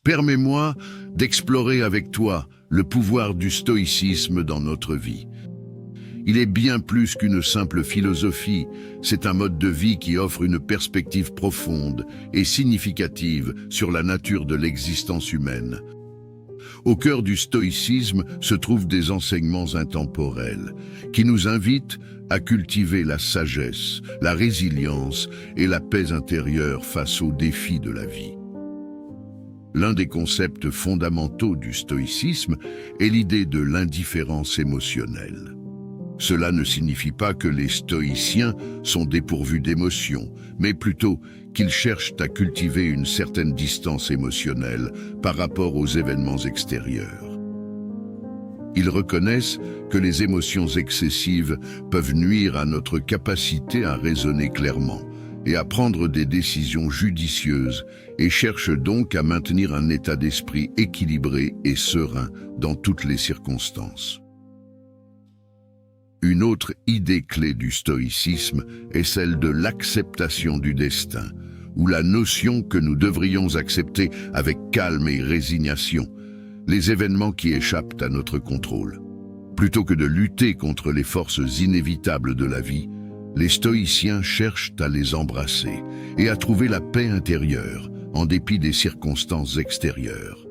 Permets-moi d'explorer avec toi le pouvoir du stoïcisme dans notre vie. Il est bien plus qu'une simple philosophie, c'est un mode de vie qui offre une perspective profonde et significative sur la nature de l'existence humaine. Au cœur du stoïcisme se trouvent des enseignements intemporels qui nous invitent à cultiver la sagesse, la résilience et la paix intérieure face aux défis de la vie. L'un des concepts fondamentaux du stoïcisme est l'idée de l'indifférence émotionnelle. Cela ne signifie pas que les stoïciens sont dépourvus d'émotions, mais plutôt qu'ils cherchent à cultiver une certaine distance émotionnelle par rapport aux événements extérieurs. Ils reconnaissent que les émotions excessives peuvent nuire à notre capacité à raisonner clairement et à prendre des décisions judicieuses et cherchent donc à maintenir un état d'esprit équilibré et serein dans toutes les circonstances. Une autre idée clé du stoïcisme est celle de l'acceptation du destin, ou la notion que nous devrions accepter avec calme et résignation les événements qui échappent à notre contrôle. Plutôt que de lutter contre les forces inévitables de la vie, les stoïciens cherchent à les embrasser et à trouver la paix intérieure en dépit des circonstances extérieures.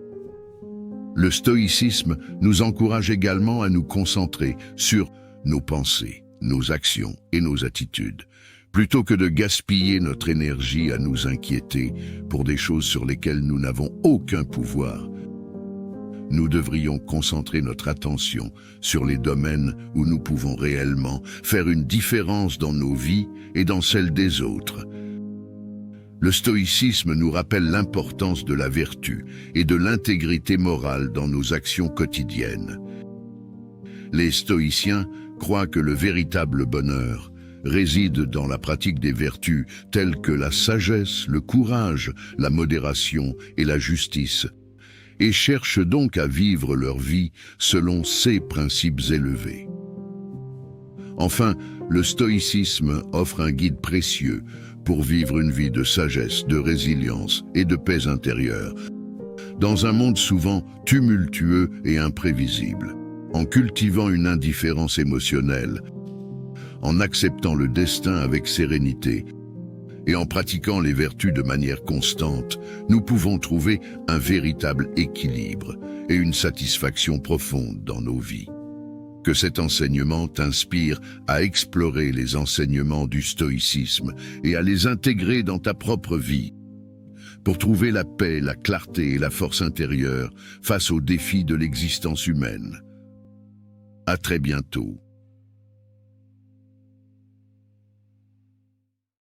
Le stoïcisme nous encourage également à nous concentrer sur nos pensées, nos actions et nos attitudes, plutôt que de gaspiller notre énergie à nous inquiéter pour des choses sur lesquelles nous n'avons aucun pouvoir. Nous devrions concentrer notre attention sur les domaines où nous pouvons réellement faire une différence dans nos vies et dans celles des autres. Le stoïcisme nous rappelle l'importance de la vertu et de l'intégrité morale dans nos actions quotidiennes. Les stoïciens croient que le véritable bonheur réside dans la pratique des vertus telles que la sagesse, le courage, la modération et la justice, et cherchent donc à vivre leur vie selon ces principes élevés. Enfin, le stoïcisme offre un guide précieux pour vivre une vie de sagesse, de résilience et de paix intérieure, dans un monde souvent tumultueux et imprévisible. En cultivant une indifférence émotionnelle, en acceptant le destin avec sérénité et en pratiquant les vertus de manière constante, nous pouvons trouver un véritable équilibre et une satisfaction profonde dans nos vies. Que cet enseignement t'inspire à explorer les enseignements du stoïcisme et à les intégrer dans ta propre vie, pour trouver la paix, la clarté et la force intérieure face aux défis de l'existence humaine. À très bientôt.